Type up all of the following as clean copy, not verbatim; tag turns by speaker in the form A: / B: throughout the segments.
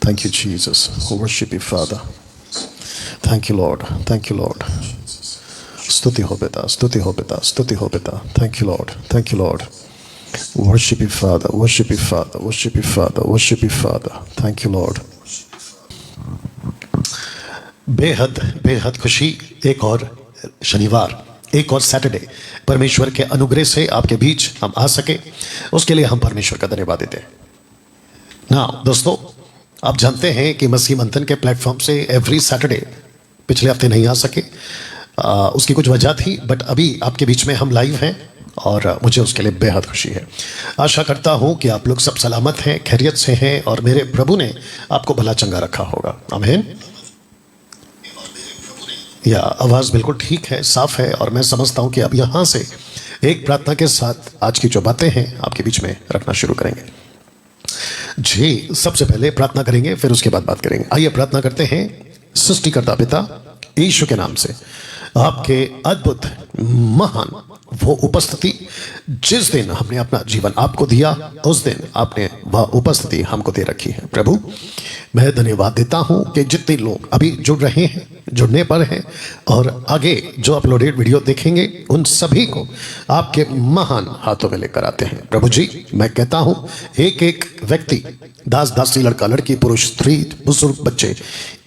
A: Thank you, Jesus. We worship you, Father. Thank you, Lord. Thank you, Lord. स्तुति हो पिता, स्तुति हो पिता, स्तुति हो पिता. Thank you, Lord. Thank you, Lord. Worship you, Father. Worship you, Father. Worship you, Father. Worship you, Father. Thank you, Lord. बेहद बेहद खुशी. एक और शनिवार, एक और सैटरडे परमेश्वर के अनुग्रह से आपके बीच हम आ सके, उसके लिए हम परमेश्वर का धन्यवाद देते हैं. ना दोस्तों, आप जानते हैं कि मसीह मंथन के प्लेटफॉर्म से एवरी सैटरडे पिछले हफ्ते नहीं आ सके. उसकी कुछ वजह थी, बट अभी आपके बीच में हम लाइव हैं और मुझे उसके लिए बेहद खुशी है. आशा करता हूं कि आप लोग सब सलामत हैं, खैरियत से हैं और मेरे प्रभु ने आपको भला चंगा रखा होगा. आमीन. या आवाज़ बिल्कुल ठीक है, साफ है और मैं समझता हूं कि अब यहाँ से एक प्रार्थना के साथ आज की जो बातें हैं आपके बीच में रखना शुरू करेंगे. जी, सबसे पहले प्रार्थना करेंगे, फिर उसके बाद बात करेंगे. आइए प्रार्थना करते हैं. सृष्टिकर्ता पिता यीशु के नाम से आपके अद्भुत महान वो उपस्थिति जिस दिन हमने अपना जीवन आपको दिया, उस दिन आपने वह उपस्थिति हमको दे रखी है. प्रभु, मैं धन्यवाद देता हूं कि जितने लोग अभी जुड़ रहे हैं, जुड़ने पर हैं और आगे जो अपलोडेड वीडियो देखेंगे, उन सभी को आपके महान हाथों में लेकर आते हैं. प्रभु जी, मैं कहता हूं एक एक व्यक्ति, दास दासी, लड़का लड़की, पुरुष स्त्री, बुजुर्ग, बच्चे,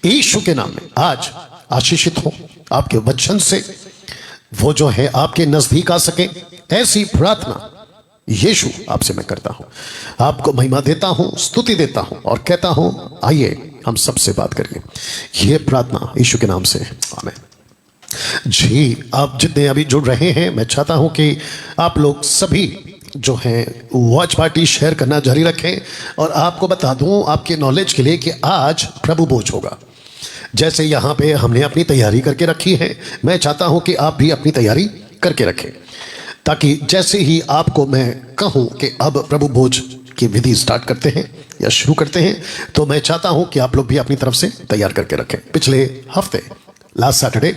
A: यीशु के नाम में आज आशीषित हो. आपके वचन से वो जो है आपके नजदीक आ सके, ऐसी प्रार्थना यीशु आपसे मैं करता हूं. आपको महिमा देता हूं, स्तुति देता हूं और कहता हूं आइए हम सबसे बात करिए. यह प्रार्थना यीशु के नाम से, आमीन. जी, आप जितने अभी जुड़ रहे हैं, मैं चाहता हूं कि आप लोग सभी जो हैं वॉच पार्टी शेयर करना जारी रखें. और आपको बता दूं आपके नॉलेज के लिए कि आज प्रभु भोज होगा. जैसे यहाँ पे हमने अपनी तैयारी करके रखी है, मैं चाहता हूँ कि आप भी अपनी तैयारी करके रखें, ताकि जैसे ही आपको मैं कहूँ कि अब प्रभु भोज की विधि स्टार्ट करते हैं या शुरू करते हैं, तो मैं चाहता हूँ कि आप लोग भी अपनी तरफ से तैयार करके रखें. पिछले हफ्ते लास्ट सैटरडे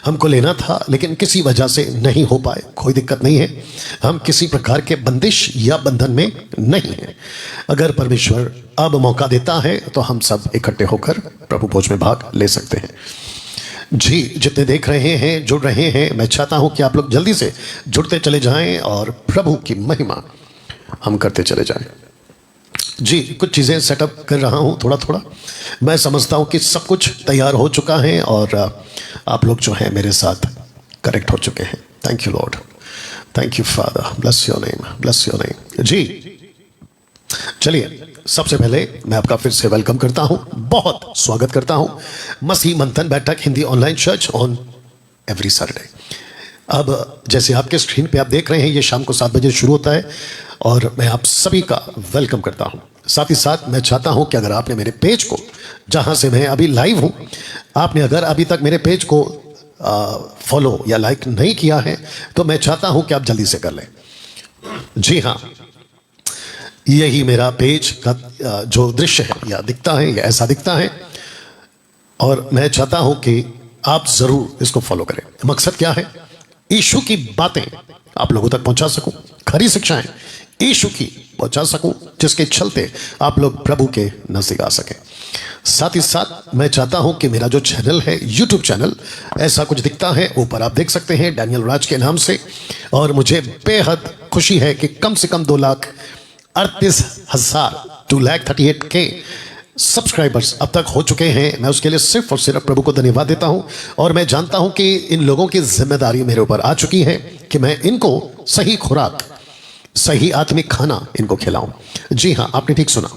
A: हमको लेना था, लेकिन किसी वजह से नहीं हो पाए. कोई दिक्कत नहीं है, हम किसी प्रकार के बंदिश या बंधन में नहीं हैं. अगर परमेश्वर अब मौका देता है तो हम सब इकट्ठे होकर प्रभु भोज में भाग ले सकते हैं. जी, जितने देख रहे हैं, जुड़ रहे हैं, मैं चाहता हूं कि आप लोग जल्दी से जुड़ते चले जाएं और प्रभु की महिमा हम करते चले जाएं. जी, कुछ चीज़ें सेटअप कर रहा हूं थोड़ा थोड़ा. मैं समझता हूं कि सब कुछ तैयार हो चुका है और आप लोग जो हैं मेरे साथ करेक्ट हो चुके हैं. Thank you Lord, thank you Father, bless your name, bless your name. जी, चलिए सबसे पहले मैं आपका फिर से वेलकम करता हूं, बहुत स्वागत करता हूं मसीह मंथन बैठक Hindi online church on every Saturday. अब जैसे आपके स्क्रीन पे आप देख रहे हैं, ये शाम को 7 बजे शुरू होता है और मैं आप सभी का वेलकम करता हूं. साथ ही साथ मैं चाहता हूं कि अगर आपने मेरे पेज को, जहां से मैं अभी लाइव हूं, आपने अगर अभी तक मेरे पेज को फॉलो या लाइक नहीं किया है, तो मैं चाहता हूं कि आप जल्दी से कर लें. जी हाँ, यही मेरा पेज का जो दृश्य है या दिखता है, या ऐसा दिखता है और मैं चाहता हूं कि आप जरूर इसको फॉलो करें. मकसद क्या है? यीशु की बातें आप लोगों तक पहुंचा सकूं, खरी शिक्षाएं यीशु की पहुंचा सकूं, जिसके चलते आप लोग प्रभु के नजदीक आ सकें. साथ ही साथ मैं चाहता हूं कि मेरा जो चैनल है, यूट्यूब चैनल, ऐसा कुछ दिखता है, ऊपर आप देख सकते हैं डैनियल राज के नाम से. और मुझे बेहद खुशी है कि कम से कम 2,38,000 2,38,000 सब्सक्राइबर्स अब तक हो चुके हैं. मैं उसके लिए सिर्फ और सिर्फ प्रभु को धन्यवाद देता हूं. और मैं जानता हूं कि इन लोगों की जिम्मेदारी मेरे ऊपर आ चुकी है कि मैं इनको सही खुराक, सही आत्मिक खाना इनको खिलाऊं. जी हाँ, आपने ठीक सुना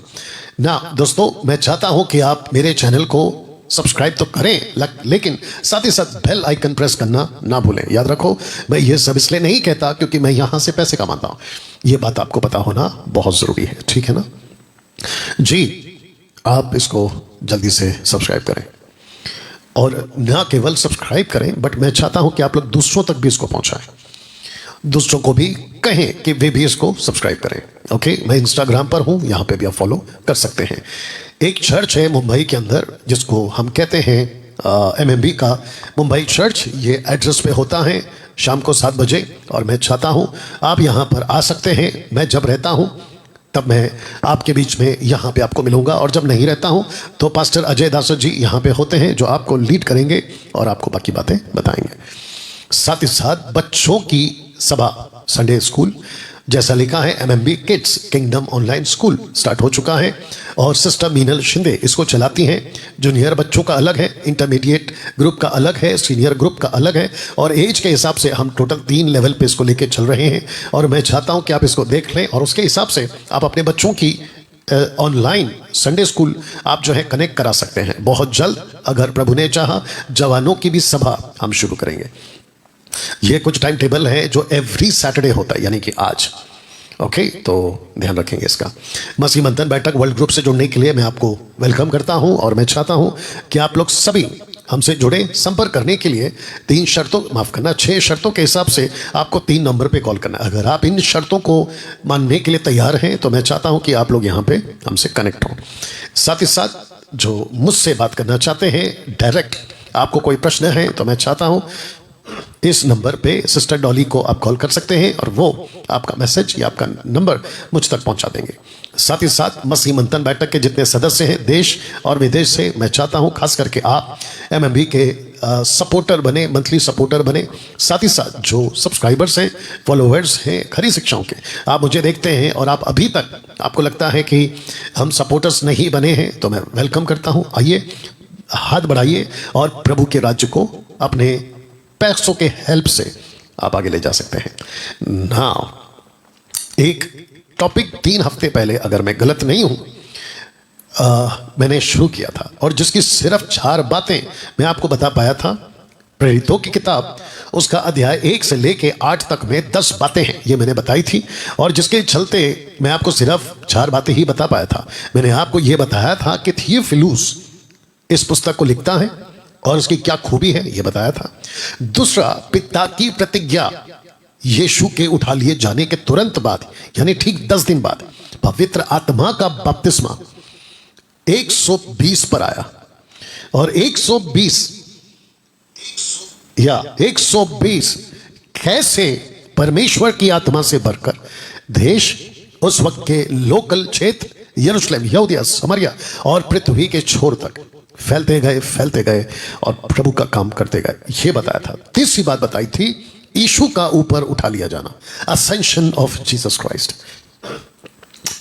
A: ना दोस्तों. मैं चाहता हूं कि आप मेरे चैनल को सब्सक्राइब तो करें, लेकिन साथ ही साथ बेल आइकन प्रेस करना ना भूलें. याद रखो, मैं ये सब इसलिए नहीं कहता क्योंकि मैं यहां से पैसे कमाता हूं. ये बात आपको पता होना बहुत जरूरी है, ठीक है ना. जी, आप इसको जल्दी से सब्सक्राइब करें और ना केवल सब्सक्राइब करें, बट मैं चाहता हूं कि आप लोग दूसरों तक भी इसको पहुंचाएं, दूसरों को भी कहें कि वे भी इसको सब्सक्राइब करें. ओके, मैं इंस्टाग्राम पर हूं, यहां पे भी आप फॉलो कर सकते हैं. एक चर्च है मुंबई के अंदर जिसको हम कहते हैं MMB का मुंबई चर्च. ये एड्रेस पे होता है शाम को 7 बजे और मैं चाहता हूं आप यहां पर आ सकते हैं. मैं जब रहता हूं तब मैं आपके बीच में यहाँ पे आपको मिलूंगा, और जब नहीं रहता हूँ तो पास्टर अजय दास जी यहाँ पे होते हैं जो आपको लीड करेंगे और आपको बाकी बातें बताएंगे। साथ ही साथ बच्चों की सभा संडे स्कूल, जैसा लिखा है MMB kids kingdom online school start हो चुका है, और सिस्टर मीनल शिंदे इसको चलाती हैं। जूनियर बच्चों का अलग है, इंटरमीडिएट ग्रुप का अलग है, सीनियर ग्रुप का अलग है, और एज के हिसाब से हम टोटल 3 लेवल पे इसको लेके चल रहे हैं। और मैं चाहता हूं कि आप इसको देख लें और उसके हिसाब से आप अपने बच्चों की ऑनलाइन संडे स्कूल आप जो है कनेक्ट करा सकते हैं। बहुत जल्द अगर प्रभु ने चाहा जवानों की भी सभा हम शुरू करेंगे। ये कुछ टाइम टेबल है जो एवरी सैटरडे होता है, यानी कि आज। ओके, तो ध्यान रखेंगे इसका। मसीह मंथन बैठक वर्ल्ड ग्रुप से जुड़ने के लिए मैं आपको वेलकम करता हूं, और मैं चाहता हूं कि आप लोग सभी हमसे जुड़े। संपर्क करने के लिए 6 शर्तों के हिसाब से आपको 3 नंबर पे कॉल करना है। अगर आप इन शर्तों को मानने के लिए तैयार हैं तो मैं चाहता हूं कि आप लोग यहाँ पे हमसे कनेक्ट हों। साथ ही साथ जो मुझसे बात करना चाहते हैं डायरेक्ट, आपको कोई प्रश्न है तो मैं चाहता हूं इस नंबर पे सिस्टर डॉली को आप कॉल कर सकते हैं और वो आपका मैसेज या आपका नंबर मुझ तक पहुंचा देंगे। साथ ही साथ मसीह मंथन बैठक के जितने सदस्य हैं देश और विदेश से, मैं चाहता हूं खास करके आप एमएमबी के सपोर्टर बने, मंथली सपोर्टर बने। साथ ही साथ जो सब्सक्राइबर्स हैं, फॉलोअर्स हैं खरी शिक्षाओं के, आप मुझे देखते हैं और आप अभी तक आपको लगता है कि हम सपोर्टर्स नहीं बने हैं, तो मैं वेलकम करता हूँ। आइए, हाथ बढ़ाइए और प्रभु के राज्य को अपने पैसों के हेल्प से आप आगे ले जा सकते हैं। नाउ, एक टॉपिक 3 हफ्ते पहले, अगर मैं गलत नहीं हूं, मैंने शुरू किया था, और जिसकी सिर्फ 4 बातें मैं आपको बता पाया था। प्रेरितों की किताब उसका अध्याय 1 से लेके 8 तक में 10 बातें हैं, ये मैंने बताई थी, और जिसके चलते मैं आपको सिर्फ 4 बातें ही बता पाया था। मैंने आपको यह बताया था कि थियोफिलुस इस पुस्तक को लिखता है और उसकी क्या खूबी है, यह बताया था। दूसरा, पिता की प्रतिज्ञा, यीशु के उठा लिए जाने के तुरंत बाद, यानी ठीक 10 दिन बाद, पवित्र आत्मा का बपतिस्मा 120 पर आया, और 120 कैसे परमेश्वर की आत्मा से भरकर देश, उस वक्त के लोकल क्षेत्र यरूशलेम, यहूदिया, समरिया और पृथ्वी के छोर तक फैलते गए और प्रभु का काम करते गए, ये बताया था। तीसरी बात बताई थी यीशु का ऊपर उठा लिया जाना, असेंशन ऑफ जीसस क्राइस्ट।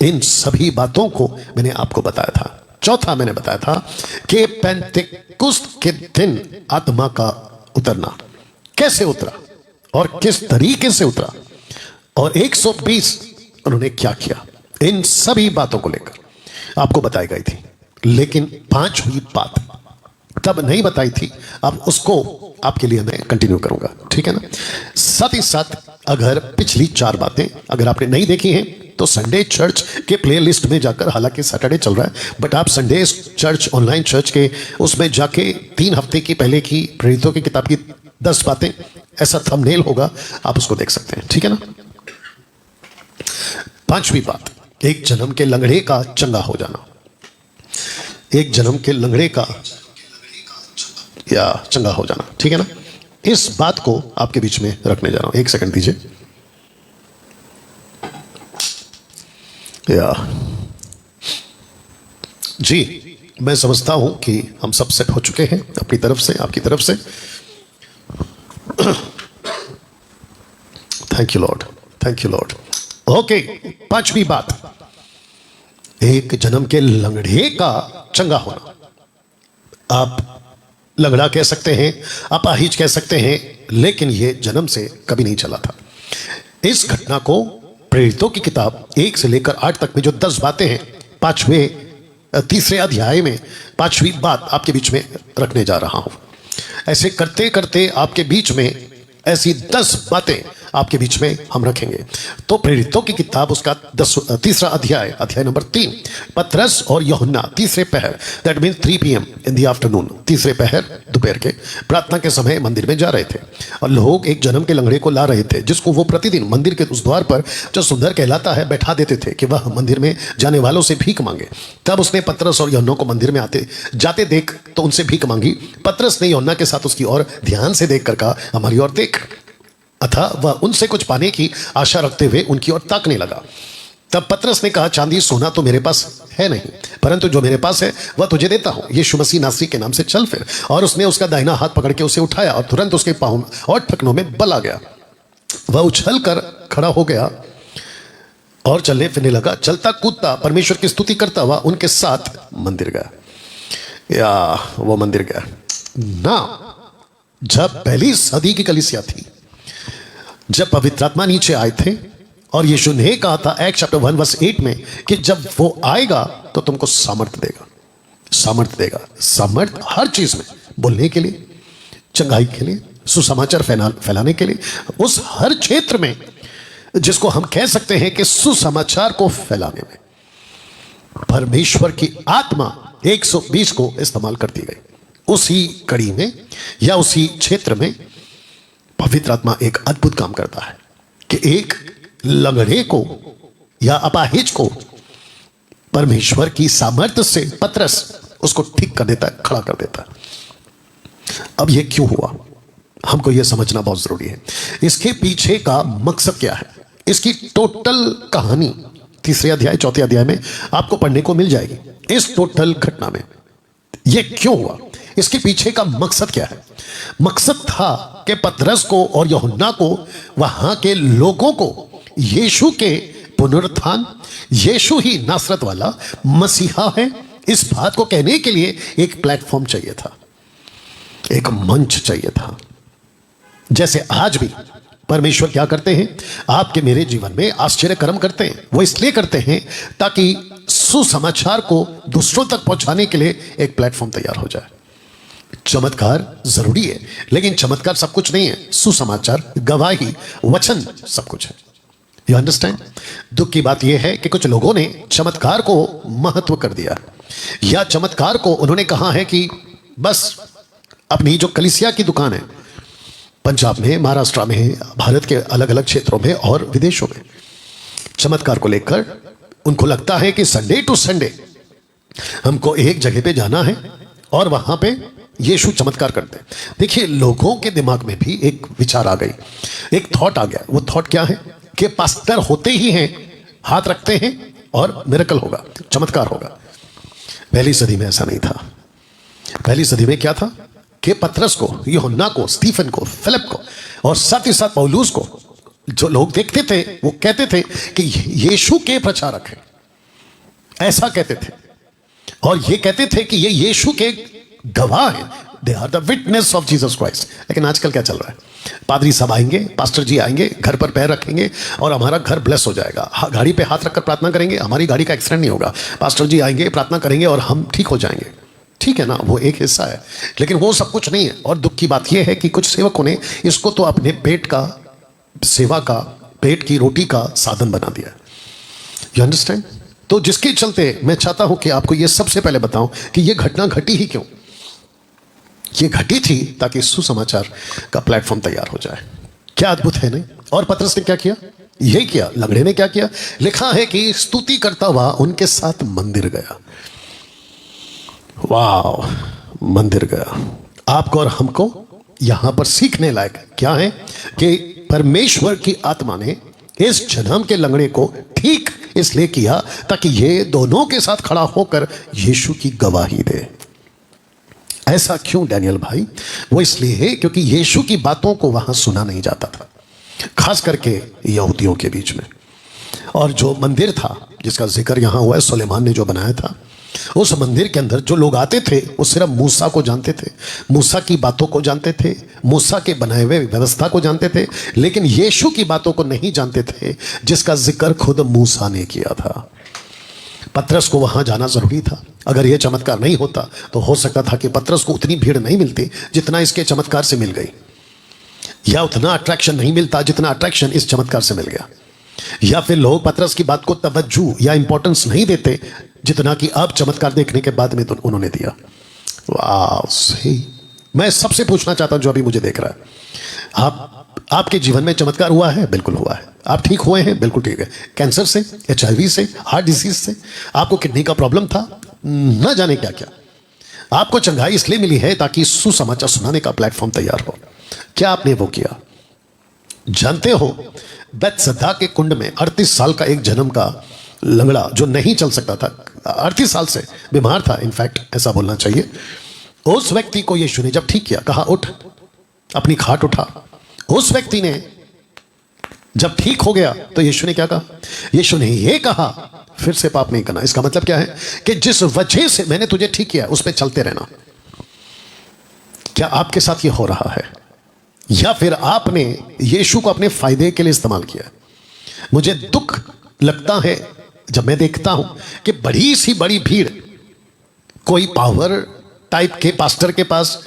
A: इन सभी बातों को मैंने आपको बताया था। चौथा, मैंने बताया था कि पेंतेकुस्त के दिन आत्मा का उतरना कैसे उतरा और किस तरीके से उतरा, और 120 उन्होंने क्या किया, इन सभी बातों को लेकर आपको बताई गई थी। लेकिन 5वीं बात तब नहीं बताई थी, अब उसको आपके लिए मैं कंटिन्यू करूंगा, ठीक है ना। साथ ही साथ अगर पिछली 4 बातें अगर आपने नहीं देखी हैं तो संडे चर्च के प्लेलिस्ट में जाकर, हालांकि सैटरडे चल रहा है, बट आप संडे चर्च ऑनलाइन चर्च के उसमें जाके 3 हफ्ते की पहले की प्रेरितों की किताब की 10 बातें, ऐसा थंबनेल होगा, आप उसको देख सकते हैं, ठीक है ना। 5वीं बात, एक जन्म के लंगड़े का चंगा हो जाना। एक जन्म के लंगड़े का या चंगा हो जाना, ठीक है ना। इस बात को आपके बीच में रखने जा रहा हूं। 1 सेकंड दीजिए। या जी, मैं समझता हूं कि हम सब सेट हो चुके हैं अपनी तरफ से, आपकी तरफ से। Thank you Lord, thank you Lord. Okay, 5वीं बात, एक जन्म के लंगड़े का चंगा होना। आप लंगड़ा कह सकते हैं, अपाहिज कह सकते हैं, लेकिन यह जन्म से कभी नहीं चला था। इस घटना को प्रेरितों की किताब 1 से लेकर 8 तक में जो 10 बातें हैं, 3रे अध्याय में 5वीं बात आपके बीच में रखने जा रहा हूं। ऐसे करते करते आपके बीच में ऐसी 10 बातें आपके बीच में हम रखेंगे। तो प्रेरितों की किताब उसका 3रा अध्याय, अध्याय नंबर 3, पतरस और यूहन्ना तीसरे पहर, that mean 3 PM in the afternoon, तीसरे पहर दोपहर के प्रार्थना के समय मंदिर में जा रहे थे, और लोग एक जन्म के लंगड़े को ला रहे थे, जिसको वो प्रतिदिन मंदिर के उस द्वार पर जो सुंदर कहलाता है बैठा देते थे कि वह मंदिर में जाने वालों से भीख मांगे। तब उसने पतरस और यूहन्ना को मंदिर में आते जाते देख तो उनसे भीख मांगी। पतरस ने यूहन्ना के साथ उसकी ओर ध्यान से देखकर कहा, हमारी ओर देख। अतः वह उनसे कुछ पाने की आशा रखते हुए उनकी ओर ताकने लगा। तब पतरस ने कहा, चांदी सोना तो मेरे पास है नहीं, परंतु जो मेरे पास है वह तुझे देता हूं। यीशु मसीह नासरी के नाम से चल फिर। और उसने उसका दाहिना हाथ पकड़ के उसे उठाया और तुरंत उसके पाँव और ठकनों में बल आ गया। वह उछल कर खड़ा हो गया और चलने फिरने लगा। चलता कूदता परमेश्वर की स्तुति करता हुआ उनके साथ मंदिर गया। या वो मंदिर गया ना। जब पहली सदी की कलीसिया थी, जब पवित्र आत्मा नीचे आए थे, और यीशु ने कहा था एक्ट चैप्टर 1 वर्स 8 में कि जब वो आएगा तो तुमको सामर्थ्य देगा। सामर्थ्य देगा, सामर्थ्य हर चीज में, बोलने के लिए, चंगाई के लिए, सुसमाचार फैलाने के लिए, उस हर क्षेत्र में जिसको हम कह सकते हैं कि सुसमाचार को फैलाने में परमेश्वर की आत्मा 120 को इस्तेमाल करती गई। उसी कड़ी में या उसी क्षेत्र में पवित्र आत्मा एक अद्भुत काम करता है कि एक लंगड़े को या अपाहिज को परमेश्वर की सामर्थ्य से पतरस उसको ठीक कर देता है, खड़ा कर देता है। अब यह क्यों हुआ, हमको यह समझना बहुत जरूरी है। इसके पीछे का मकसद क्या है, इसकी टोटल कहानी 3 अध्याय 4 अध्याय में आपको पढ़ने को मिल जाएगी। इस टोटल घटना में यह क्यों हुआ, इसके पीछे का मकसद क्या है। मकसद था कि पतरस को और यूहन्ना को, वहां के लोगों को यीशु के पुनरुत्थान, यीशु ही नासरत वाला मसीहा है, इस बात को कहने के लिए एक प्लेटफॉर्म चाहिए था, एक मंच चाहिए था। जैसे आज भी परमेश्वर क्या करते हैं, आपके मेरे जीवन में आश्चर्य कर्म करते हैं। वो इसलिए करते हैं ताकि सुसमाचार को दूसरों तक पहुंचाने के लिए एक प्लेटफॉर्म तैयार हो जाए। चमत्कार जरूरी है, लेकिन चमत्कार सब कुछ नहीं है। सुसमाचार, गवाही, वचन सब कुछ है। You understand. दुख की बात यह है कि कुछ लोगों ने चमत्कार को महत्व कर दिया, या चमत्कार को उन्होंने कहा है कि बस अपनी जो कलीसिया की दुकान है, पंजाब में, महाराष्ट्र में, भारत के अलग अलग क्षेत्रों में और विदेशों में, चमत्कार को लेकर उनको लगता है कि संडे टू संडे हमको एक जगह पे जाना है और वहां पे यीशु चमत्कार करते हैं। देखिए, लोगों के दिमाग में भी एक विचार आ गई, एक थॉट आ गया। वो थॉट क्या है कि पास्टर होते ही हैं, हाथ रखते हैं और मिरेकल होगा, चमत्कार होगा। पहली सदी में ऐसा नहीं था। पहली सदी में क्या था कि पतरस को, यूहन्ना को, स्टीफन को, फिलिप को और साथ ही साथ पौलुस को जो लोग देखते थे वो कहते थे कि यीशु के प्रचारक हैं, ऐसा कहते थे। और ये कहते थे कि ये यीशु के गवाह हैं, they are the witness of Jesus Christ. लेकिन आजकल क्या चल रहा है, पादरी साहब आएंगे, पास्टर जी आएंगे, घर पर पैर रखेंगे और हमारा घर ब्लेस हो जाएगा। गाड़ी पे हाथ रखकर प्रार्थना करेंगे, हमारी गाड़ी का एक्सीडेंट नहीं होगा। पास्टर जी आएंगे, प्रार्थना करेंगे और हम ठीक हो जाएंगे। ठीक है ना, वो एक हिस्सा है, लेकिन वो सब कुछ नहीं है। और दुख की बात यह है कि कुछ सेवकों ने इसको तो अपने पेट का, सेवा का, पेट की रोटी का साधन बना दिया। You understand. तो जिसके चलते मैं चाहता हूं कि आपको यह सबसे पहले बताऊं कि यह घटना घटी ही क्यों। ये घटी थी ताकि सुसमाचार का प्लेटफॉर्म तैयार हो जाए। क्या अद्भुत है नहीं। और पतरस ने क्या किया, यही किया। लंगड़े ने क्या किया, लिखा है कि स्तुति करता हुआ उनके साथ मंदिर गया। वाह, मंदिर गया। आपको और हमको यहां पर सीखने लायक क्या है कि परमेश्वर की आत्मा ने इस जन्म के लंगड़े को ठीक इसलिए किया ताकि ये दोनों के साथ खड़ा होकर यीशु की गवाही दे। ऐसा क्यों डैनियल भाई? वो इसलिए है क्योंकि यीशु की बातों को वहां सुना नहीं जाता था, खास करके यहूदियों के बीच में। और जो मंदिर था जिसका जिक्र यहां हुआ है, सुलेमान ने जो बनाया था, उस मंदिर के अंदर जो लोग आते थे वो सिर्फ मूसा को जानते थे, मूसा की बातों को जानते थे, मूसा के बनाए हुए व्यवस्था को जानते थे, लेकिन यीशु की बातों को नहीं जानते थे जिसका जिक्र खुद मूसा ने किया था। पतरस को वहां जाना जरूरी था। अगर यह चमत्कार नहीं होता तो हो सकता था कि पतरस को उतनी भीड़ नहीं मिलती जितना इसके चमत्कार से मिल गई, या उतना अट्रैक्शन नहीं मिलता जितना अट्रैक्शन इस चमत्कार से मिल गया, या फिर लोग पतरस की बात को तवज्जो या इंपॉर्टेंस नहीं देते जितना कि अब चमत्कार देखने के बाद में तो उन्होंने दिया। वाह, सही। मैं सबसे पूछना चाहता हूं जो अभी मुझे देख रहा है, आपके जीवन में चमत्कार हुआ है? बिल्कुल हुआ है। आप ठीक हुए हैं? बिल्कुल ठीक है। कैंसर से, HIV से, हार्ट डिजीज से, आपको किडनी का प्रॉब्लम था, न जाने क्या क्या, आपको चंगाई इसलिए मिली है ताकि सुसमाचार सुनाने का प्लेटफॉर्म तैयार हो। क्या आपने वो किया? जानते हो, बेतसदा के कुंड में 38 साल का एक जन्म का लंगड़ा जो नहीं चल सकता था, 38 साल से बीमार था, इनफैक्ट ऐसा बोलना चाहिए, उस व्यक्ति को यीशु ने जब ठीक किया, कहा उठ, अपनी खाट उठा। उस व्यक्ति ने जब ठीक हो गया तो यीशु ने क्या कहा? यीशु ने यह कहा, फिर से पाप नहीं करना। इसका मतलब क्या है कि जिस वजह से मैंने तुझे ठीक किया उस पर चलते रहना। क्या आपके साथ यह हो रहा है, या फिर आपने यीशु को अपने फायदे के लिए इस्तेमाल किया? मुझे दुख लगता है जब मैं देखता हूं कि बड़ी सी बड़ी भीड़, कोई पावर टाइप के पास्टर के पास,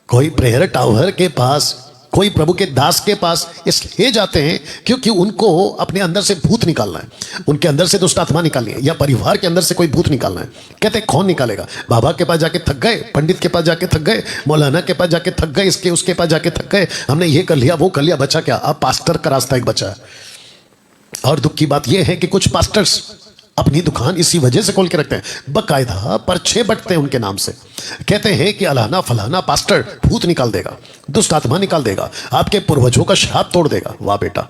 A: कोई प्रेयर टावर के पास, कोई प्रभु के दास के पास इसलिए जाते हैं क्योंकि उनको अपने अंदर से भूत निकालना है, उनके अंदर से दुष्ट आत्मा निकालनी है, या परिवार के अंदर से कोई भूत निकालना है। कहते हैं कौन निकालेगा? बाबा के पास जाके थक गए, पंडित के पास जाके थक गए, मौलाना के पास जाके थक गए, इसके उसके पास जाके थक गए, हमने ये कर लिया वो कर लिया, बचा क्या? अब पास्टर का रास्ता एक बचा है। और दुख की बात यह है कि कुछ पास्टर्स अपनी दुकान इसी वजह से खोल के रखते हैं, बकायदा पर्चे बटते हैं उनके नाम से, कहते हैं कि अलाना फलाना पास्टर भूत निकाल देगा, दुष्ट आत्मा निकाल देगा, आपके पूर्वजों का श्राप तोड़ देगा। वाह बेटा।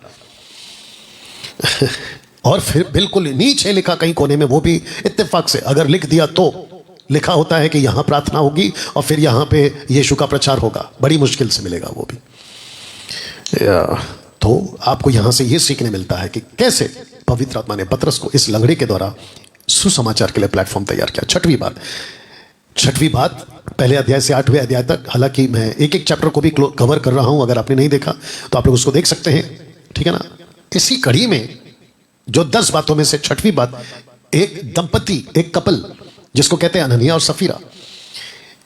A: और फिर बिल्कुल नीचे लिखा कहीं कोने में, वो भी इत्तेफाक से अगर लिख दिया तो लिखा होता है कि यहां प्रार्थना होगी और फिर यहां पे यीशु का प्रचार होगा। बड़ी मुश्किल से मिलेगा वो भी। तो आपको यहां से यह सीखने मिलता है कि कैसे पवित्र आत्मा ने पतरस को इस लंगड़े के द्वारा सुसमाचार के लिए प्लेटफॉर्म तैयार किया। छठवीं बात पहले अध्याय से 8वें अध्याय तक, हालांकि मैं एक एक चैप्टर को भी कवर कर रहा हूं, अगर आपने नहीं देखा तो आप लोग उसको देख सकते हैं, ठीक है ना। इसी कड़ी में जो 10 बातों में से 6वीं बात, एक दंपति, एक कपल जिसको कहते हैं अननिया और सफीरा,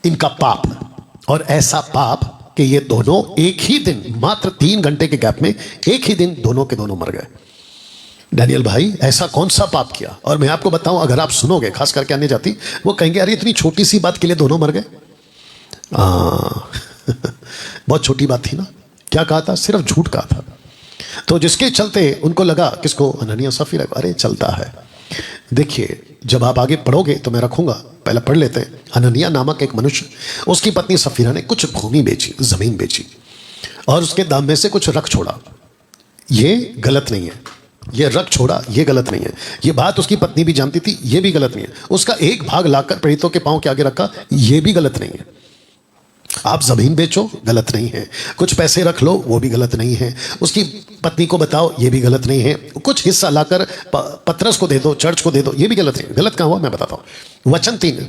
A: इनका पाप, और ऐसा पाप कि ये दोनों एक ही दिन, मात्र 3 घंटे के गैप में एक ही दिन दोनों के दोनों मर गए। डैनियल भाई ऐसा कौन सा पाप किया? और मैं आपको बताऊं, अगर आप सुनोगे, खास करके अन्य जाति, वो कहेंगे अरे इतनी छोटी सी बात के लिए दोनों मर गए। बहुत छोटी बात थी ना। क्या कहा था? सिर्फ झूठ कहा था। तो जिसके चलते उनको लगा, किसको? अननिया सफीरा, अरे चलता है। देखिए जब आप आगे पढ़ोगे तो मैं रखूंगा, पहले पढ़ लेते हैं। अननिया नामक एक मनुष्य, उसकी पत्नी सफीरा ने कुछ भूमि बेची, जमीन बेची, और उसके दाम में से कुछ रख छोड़ा। ये गलत नहीं है, ये रख छोड़ा ये गलत नहीं है, ये बात उसकी पत्नी भी जानती थी, ये भी गलत नहीं है। उसका एक भाग लाकर प्रेरितों के पांव के आगे रखा, ये भी गलत नहीं है। आप जमीन बेचो, गलत नहीं है। कुछ पैसे रख लो, वो भी गलत नहीं है। उसकी पत्नी को बताओ, ये भी गलत नहीं है। कुछ हिस्सा लाकर पतरस को दे दो, चर्च को दे दो, ये भी गलत नहीं। गलत कहाँ हुआ मैं बताता हूं। वचन 3,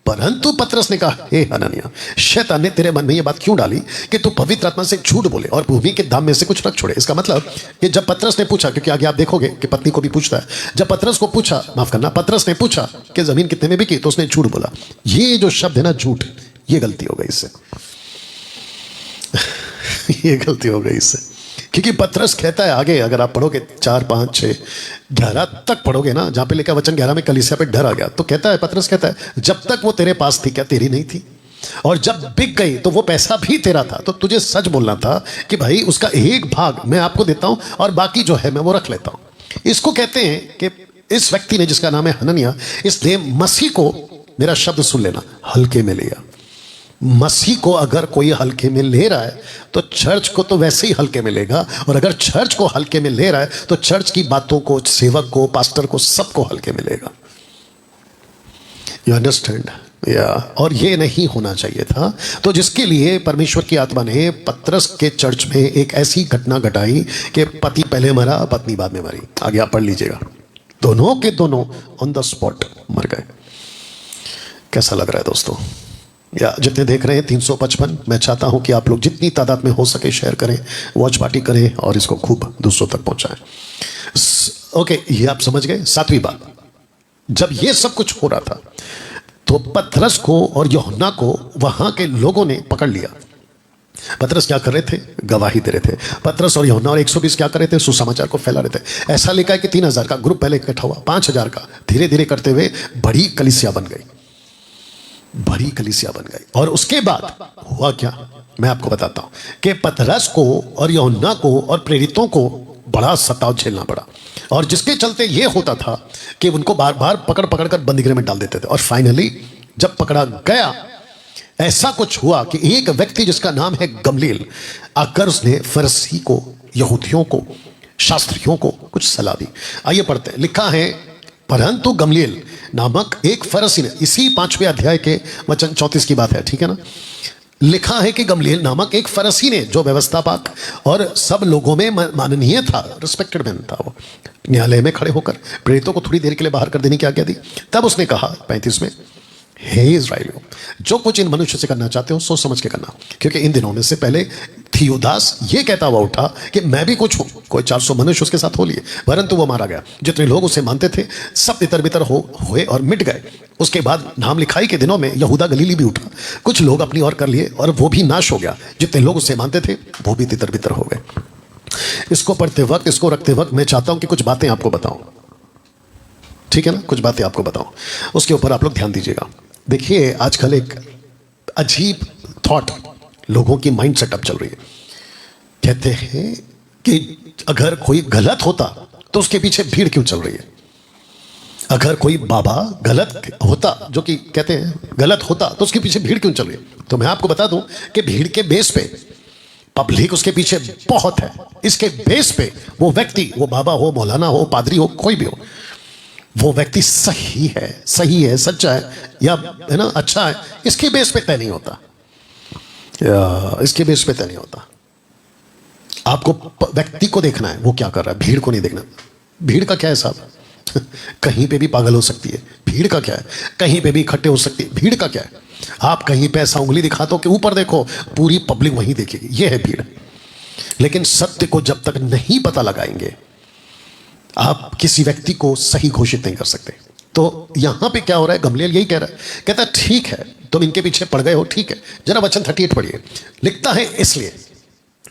A: परंतु पतरस ने कहा, हे हनन्याह, शैतान ने तेरे मन में यह बात क्यों डाली कि तू पवित्र आत्मा से झूठ बोले और भूमि के दाम में से कुछ रख छोड़े? इसका मतलब कि जब पतरस ने पूछा, क्योंकि आगे आप देखोगे कि पत्नी को भी पूछता है, जब पतरस को पूछा, माफ करना, पतरस ने पूछा कि जमीन कितने में बिकी, तो उसने झूठ बोला। ये जो शब्द है ना झूठ, ये गलती हो गई इससे। ये गलती हो गई इससे, क्योंकि पतरस कहता है आगे, अगर आप पढ़ोगे 4, 5, 6, 11 तक पढ़ोगे ना, जहां पे लिखा वचन 11 में कलीसिया पे डर आ गया, तो कहता है, पतरस कहता है, जब तक वो तेरे पास थी क्या तेरी नहीं थी? और जब बिक गई तो वो पैसा भी तेरा था, तो तुझे सच बोलना था कि भाई उसका एक भाग मैं आपको देता हूं और बाकी जो है मैं वो रख लेता हूं। इसको कहते हैं कि इस व्यक्ति ने, जिसका नाम है हनन्याह, इसने मसीह को, मेरा शब्द सुन लेना, हल्के में लिया। मसीह को अगर कोई हल्के में ले रहा है तो चर्च को तो वैसे ही हल्के में लेगा, और अगर चर्च को हल्के में ले रहा है तो चर्च की बातों को, सेवक को, पास्टर को, सबको हल्के में लेगा। You understand? या और ये नहीं होना चाहिए था। तो जिसके लिए परमेश्वर की आत्मा ने पतरस के चर्च में एक ऐसी घटना घटाई कि पति पहले मरा, पत्नी बाद में मरी। आगे आप पढ़ लीजिएगा, दोनों के दोनों ऑन द स्पॉट मर गए। कैसा लग रहा है दोस्तों? या जितने देख रहे हैं 355, मैं चाहता हूं कि आप लोग जितनी तादाद में हो सके शेयर करें, वॉच पार्टी करें और इसको खूब दूसरों तक पहुंचाएं। ओके, ये आप समझ गए। 7वीं बात, जब ये सब कुछ हो रहा था तो पतरस को और यूहन्ना को वहां के लोगों ने पकड़ लिया। पतरस क्या कर रहे थे? गवाही दे रहे थे। पतरस और यूहन्ना और 120 क्या कर रहे थे? सुसमाचार को फैला रहे थे। ऐसा लिखा है कि 3000 का ग्रुप पहले इकट्ठा हुआ, 5000 का, धीरे धीरे करते हुए बड़ी कलीसिया बन गई, बड़ी कलीसिया बन गई। और उसके बाद हुआ क्या, मैं आपको बताता हूं कि पतरस को और यूहन्ना को और प्रेरितों को बड़ा सताव झेलना पड़ा, और जिसके चलते यह होता था कि उनको बार बार पकड़ पकड़ कर बंदीगृह में डाल देते थे। और फाइनली जब पकड़ा गया, ऐसा कुछ हुआ कि एक व्यक्ति जिसका नाम है गमलीएल आकर उसने फरीसी को यहूदियों को, शास्त्रियों को कुछ सलाह दी। आइए पढ़ते हैं। लिखा है, परंतु गमलीएल नामक एक फरीसी ने, इसी 5वें अध्याय के वचन 34 की बात है, ठीक है ना। लिखा है कि गमलीएल नामक एक फरीसी ने, जो व्यवस्था पाक और सब लोगों में माननीय था, रिस्पेक्टेड मैन था, वो न्यायालय में खड़े होकर प्रेरितों को थोड़ी देर के लिए बाहर कर देने की आज्ञा दी। तब उसने कहा 35 में, हे इस्राएलियों, जो कुछ इन मनुष्य से करना चाहते हो सोच समझ के करना, क्योंकि इन दिनों में से पहले थियोदास ये कहता हुआ उठा कि मैं भी कुछ हूं। कोई 400 मनुष्य उसके साथ हो लिए, परंतु वो मारा गया। जितने लोग उसे मानते थे सब तितर बितर हुए और मिट गए। उसके बाद नाम लिखाई के दिनों में यहूदा गलीली भी उठा, कुछ लोग अपनी ओर कर लिए और वो भी नाश हो गया। जितने लोग उसे मानते थे वो भी तितर बितर हो गए। इसको पढ़ते वक्त, इसको रखते वक्त मैं चाहता हूं कि कुछ बातें आपको बताऊं, ठीक है ना, कुछ बातें आपको बताऊं, उसके ऊपर आप लोग ध्यान दीजिएगा। देखिए, आजकल एक अजीब थॉट लोगों की माइंड सेटअप चल रही है। कहते हैं कि अगर कोई गलत होता तो उसके पीछे भीड़ क्यों चल रही है। अगर कोई बाबा गलत होता, जो कि कहते हैं गलत होता, तो उसके पीछे भीड़ क्यों चल रही है। तो मैं आपको बता दूं कि भीड़ के बेस पे पब्लिक उसके पीछे बहुत है। इसके बेस पे वो व्यक्ति, वो बाबा हो, मौलाना हो, पादरी हो, कोई भी हो, वो व्यक्ति सही है, सच्चा है, या है ना, अच्छा है, इसके बेस पे तय नहीं होता, इसके बेस पे तय नहीं होता। आपको व्यक्ति को देखना है, वो क्या कर रहा है, भीड़ को नहीं देखना। भीड़ का क्या है साहब, कहीं पे भी पागल हो सकती है, भीड़ का क्या है, कहीं पे भी इकट्ठे हो सकती है, भीड़ का क्या है। आप कहीं पे ऐसा उंगली दिखा दो कि ऊपर देखो, पूरी पब्लिक वहीं देखेगी, ये है भीड़। लेकिन सत्य को जब तक नहीं पता लगाएंगे, आप किसी व्यक्ति को सही घोषित नहीं कर सकते। तो यहां पे क्या हो रहा है, गमलीएल यही कह रहा है, कहता है ठीक है तुम इनके पीछे पड़ गए हो, ठीक है। जरा वचन 38 पढ़िए। लिखता है, इसलिए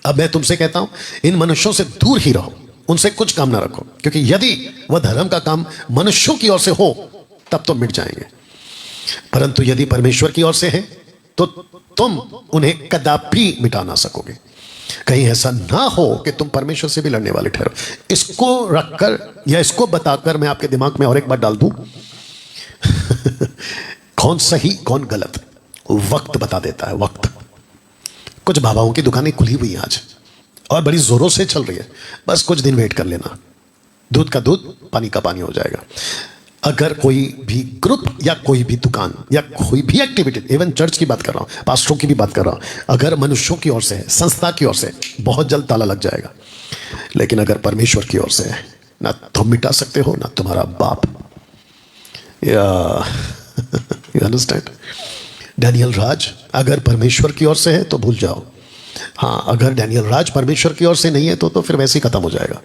A: अब मैं तुमसे कहता हूं, इन मनुष्यों से दूर ही रहो, उनसे कुछ काम ना रखो, क्योंकि यदि वह धर्म का काम मनुष्यों की ओर से हो तब तो मिट जाएंगे, परंतु यदि परमेश्वर की ओर से है तो तुम उन्हें कदापि मिटा ना सकोगे। कहीं ऐसा ना हो कि तुम परमेश्वर से भी लड़ने वाले ठहरो। इसको रखकर या इसको बताकर मैं आपके दिमाग में और एक बात डाल दूं कौन सही कौन गलत, वक्त बता देता है, वक्त। कुछ बाबाओं की दुकानें खुली हुई हैं आज और बड़ी जोरों से चल रही है, बस कुछ दिन वेट कर लेना, दूध का दूध पानी का पानी हो जाएगा। अगर कोई भी ग्रुप या कोई भी दुकान या कोई भी एक्टिविटी, इवन चर्च की बात कर रहा हूं, पास्टरों की भी बात कर रहा हूं, अगर मनुष्यों की ओर से है, संस्था की ओर से, बहुत जल्द ताला लग जाएगा। लेकिन अगर परमेश्वर की ओर से है, ना तुम मिटा सकते हो ना तुम्हारा बाप। या यू अंडरस्टैंड। डैनियल राज अगर परमेश्वर की ओर से है तो भूल जाओ। हाँ, अगर डैनियल राज परमेश्वर की ओर से नहीं है तो फिर वैसे ही खत्म हो जाएगा।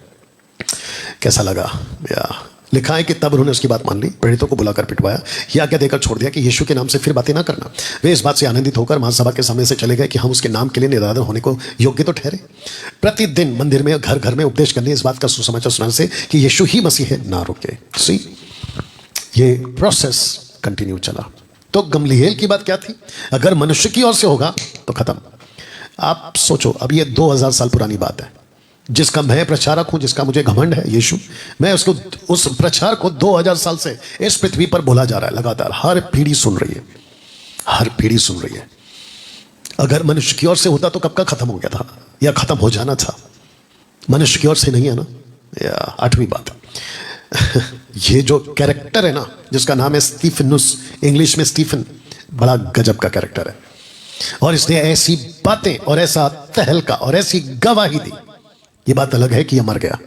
A: कैसा लगा। या लिखा है कि तब उन्होंने उसकी बात मान ली, प्रेरितों को बुलाकर पिटवाया, यह आज्ञा देकर छोड़ दिया कि यीशु के नाम से फिर बातें ना करना। वे इस बात से आनंदित होकर महासभा के सामने से चले गए कि हम उसके नाम के लिए निरादर होने को योग्य तो ठहरे। प्रतिदिन मंदिर में, घर घर में उपदेश करने, इस बात का सुसमाचार सुनाने से कि यीशु ही मसीह है, ना रुके। सी, ये प्रोसेस कंटिन्यू चला। तो गमलीएल की बात क्या थी, अगर मनुष्य की ओर से होगा तो खत्म। आप सोचो, अब ये 2000 साल पुरानी बात है, जिसका मैं प्रचारक हूं, जिसका मुझे घमंड है, यीशु, मैं उसको, उस प्रचार को 2000 साल से इस पृथ्वी पर बोला जा रहा है लगातार। हर पीढ़ी सुन रही है, हर पीढ़ी सुन रही है। अगर मनुष्य की ओर से होता तो कब का खत्म हो गया था, या खत्म हो जाना था। मनुष्य की ओर से नहीं है ना। या 8वीं बात ये जो कैरेक्टर है ना, जिसका नाम है स्टीफनुस, इंग्लिश में स्टीफन, बड़ा गजब का कैरेक्टर है, और इसने ऐसी बातें और ऐसा तहलका और ऐसी गवाही दी। ये बात अलग है कि यह मर गया,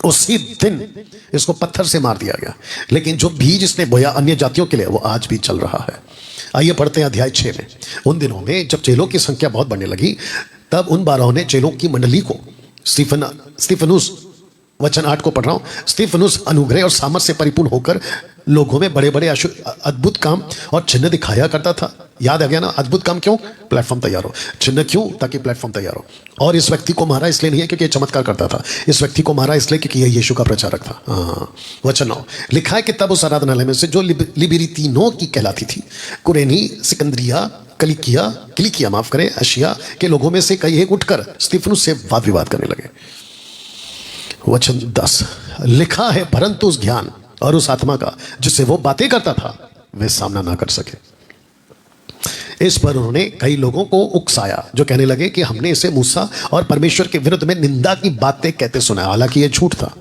A: उसी दिन इसको पत्थर से मार दिया गया, लेकिन जो बीज इसने बोया अन्य जातियों के लिए, वो आज भी चल रहा है। आइए पढ़ते हैं अध्याय 6 में। उन दिनों में जब चेलों की संख्या बहुत बढ़ने लगी, तब उन 12 ने चेलों की मंडली को स्टीफनुस, वचन 8 को पढ़ रहा हूं, स्टीफनुस अनुग्रह और सामर्थ से परिपूर्ण होकर लोगों में बड़े बड़े अद्भुत काम और चिन्ह दिखाया करता था। याद आ गया ना, अद्भुत काम क्यों, प्लेटफॉर्म तैयार हो, चिन्ह क्यों, ताकि प्लेटफॉर्म तैयार हो। और इस व्यक्ति को मारा इसलिए नहीं है क्योंकि ये चमत्कार करता था, इस व्यक्ति को मारा इसलिए क्योंकि यह यीशु का प्रचारक था। वचन 9 लिखा है कि तब उस आराधनालय में से जो लिबिरितीनों की कहलाती थी, कुरेनी, सिकंदरिया, किलिकिया माफ करे, एशिया के लोगों में से कई एक उठकर स्टीफनुस से वाद विवाद करने लगे। वचन 10 लिखा है, परंतु उस ज्ञान और उस आत्मा का जिससे वो बातें करता था वे सामना ना कर सके। इस पर उन्होंने कई लोगों को उकसाया जो कहने लगे कि हमने इसे मूसा और परमेश्वर के विरुद्ध में निंदा की बातें कहते सुना। हालांकि यह झूठ था,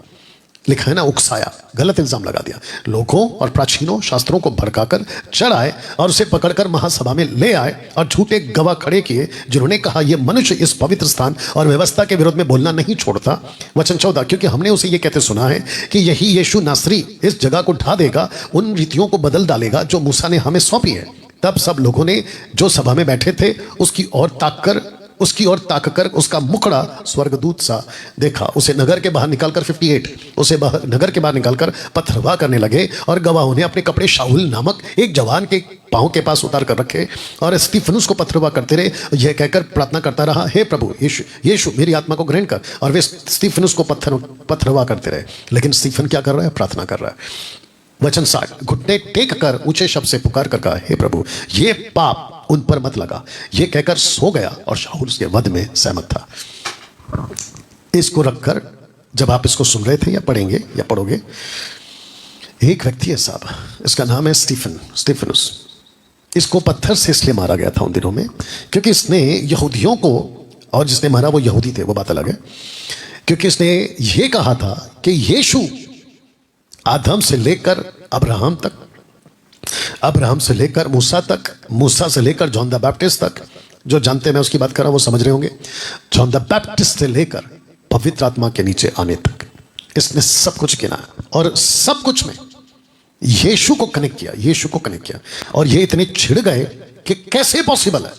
A: लिखा है ना, उकसाया, गलत इल्जाम लगा दिया। लोगों और प्राचीनों शास्त्रों को भड़काकर चढ़ाए और उसे पकड़कर महासभा में ले आए और झूठे गवाह खड़े किए जिन्होंने कहा यह मनुष्य इस पवित्र स्थान और व्यवस्था के विरोध में बोलना नहीं छोड़ता। वचन 14, क्योंकि हमने उसे यह कहते सुना है कि यही यीशु नासरी इस जगह को ढा देगा, उन रीतियों को बदल डालेगा जो मूसा ने हमें सौंपी है। तब सब लोगों ने जो सभा में बैठे थे उसकी ओर ताककर उसका मुखड़ा स्वर्गदूत सा देखा। उसे नगर के बाहर निकालकर 58 उसे नगर के बाहर निकालकर पथरवाह करने लगे और गवाहों ने अपने कपड़े शाऊल नामक एक जवान के पांव के पास उतार कर रखे और स्तिफनुस को पथरवाह करते रहे। यह कहकर प्रार्थना करता रहा, हे प्रभु यीशु मेरी आत्मा को ग्रहण कर। और वे स्तिफनुस को पथरवाह करते रहे। लेकिन स्टीफन क्या कर रहा है? प्रार्थना कर रहा है। वचन 60, घुटने टेक कर ऊंचे शब्द से पुकार कर कहा, हे प्रभु ये पाप उन पर मत लगा। ये कहकर सो गया और शाऊल उसके वध में सहमत था। इसको रखकर जब आप इसको सुन रहे थे या पढ़ेंगे या पढ़ोगे, एक व्यक्ति है साहब, इसका नाम है स्टीफनुस। इसको पत्थर से इसलिए मारा गया था उन दिनों में क्योंकि इसने यहूदियों को, और जिसने मारा वो यहूदी थे, वो बात अलग है, क्योंकि इसने ये कहा था कि यीशु आदम से लेकर अब्राहम तक, अब्राहम से लेकर मूसा तक, मूसा से लेकर जॉन द बैप्टिस्ट तक, जो जानते हैं मैं उसकी बात कर रहा हूं वो समझ रहे होंगे, जॉन द बैप्टिस्ट से लेकर पवित्र आत्मा के नीचे आने तक इसने सब कुछ किया और सब कुछ में यीशु को कनेक्ट किया। और ये इतने छिड़ गए कि कैसे पॉसिबल है?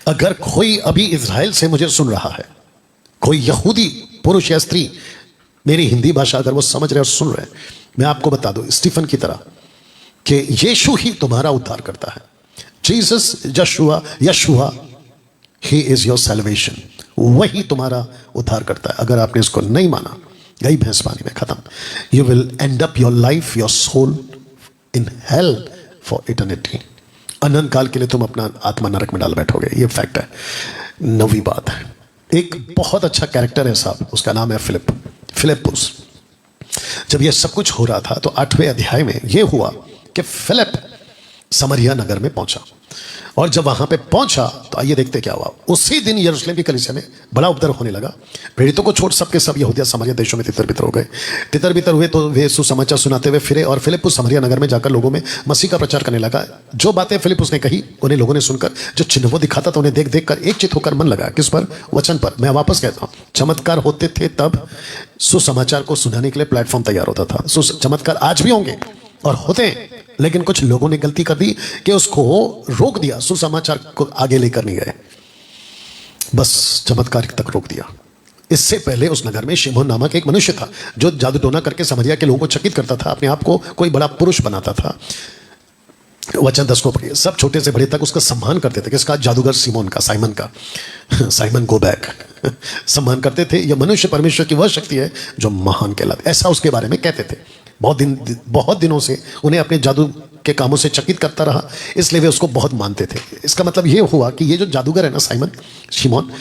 A: अगर कोई अभी इजराइल से मुझे सुन रहा है, कोई यहूदी पुरुष या स्त्री, मेरी हिंदी भाषा अगर वो समझ रहे और सुन रहे, मैं आपको बता दूं स्टीफन की तरह कि यीशु ही तुम्हारा उद्धार करता है। Jesus यशुआ he is your salvation, वही तुम्हारा उद्धार करता है। अगर आपने इसको नहीं माना, गई भैंस पानी में, खत्म। You will end up your life, your soul in hell for eternity. अनंत काल के लिए तुम अपना आत्मा नरक में डाल बैठोगे, ये फैक्ट है। 9वीं बात है, एक बहुत अच्छा कैरेक्टर है साहब, उसका नाम है फिलिप्पुस। जब यह सब कुछ हो रहा था तो 8वें अध्याय में यह हुआ कि फिलिप समरिया नगर में पहुंचा, और जब वहां पे पहुंचा तो आइए देखते क्या हुआ। उसी दिन यरूशलेम की कलीसिया में बड़ा उपद्रव होने लगा। प्रेरितों को छोड़ सबके सब यहूदिया समरिया देशों में तितर बितर हो गए। तितर बितर हुए तो वे सुसमाचार सुनाते हुए फिरे और फिलिप्पुस समरिया नगर में जाकर लोगों में मसीह का प्रचार करने लगा। जो बातें फिलिप्पुस ने कही उन्हें लोगों ने सुनकर, जो चिन्ह वो दिखाता था उन्हें देख देख कर एक चित होकर मन लगा। किस पर? वचन पर। मैं वापस कहता हूँ, चमत्कार होते थे तब सुसमाचार को सुनाने के लिए प्लेटफॉर्म तैयार होता था। चमत्कार आज भी होंगे और होते हैं, लेकिन कुछ लोगों ने गलती कर दी कि उसको रोक दिया, सुसमाचार को आगे लेकर नहीं गए, बस चमत्कार तक रोक दिया। इससे पहले उस नगर में शिमोन नामक एक मनुष्य था जो जादू टोना करके समरिया के लोगों को चकित करता था, अपने आप को कोई बड़ा पुरुष बनाता था। वचन 10 को पढ़िए। सब छोटे से बड़े तक उसका सम्मान करते थे। किसका? जादूगर सिमोन का, साइमन का। साइमन गो बैक सम्मान करते थे। यह मनुष्य परमेश्वर की वह शक्ति है जो महान कहलाती, ऐसा उसके बारे में कहते थे। बहुत दिनों से उन्हें अपने जादू के कामों से चकित करता रहा, इसलिए वे उसको बहुत मानते थे। इसका मतलब ये हुआ कि ये जो जादूगर है ना शिमोन,